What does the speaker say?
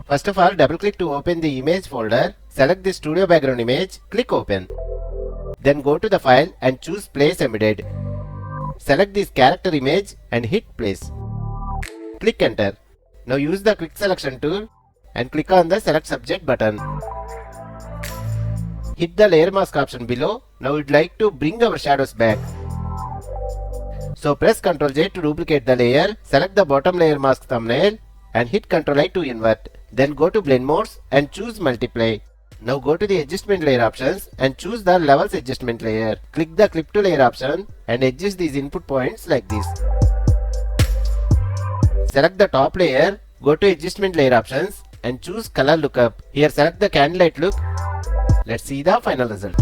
First of all, double click to open the image folder. Select the studio background image, click open. Then go to the file and choose place embedded. Select this character image and hit place. Click enter. Now use the quick selection tool and click on the select subject button. Hit the layer mask option below. Now we'd like to bring our shadows back. So press Ctrl J to duplicate the layer, select the bottom layer mask thumbnail and hit Ctrl I to invert. Then go to blend modes and choose multiply. Now go to the adjustment layer options and choose the levels adjustment layer. Click the clip to layer option and adjust these input points like this. Select the top layer, go to adjustment layer options and choose color lookup. Here select the candlelight look. Let's see the final result.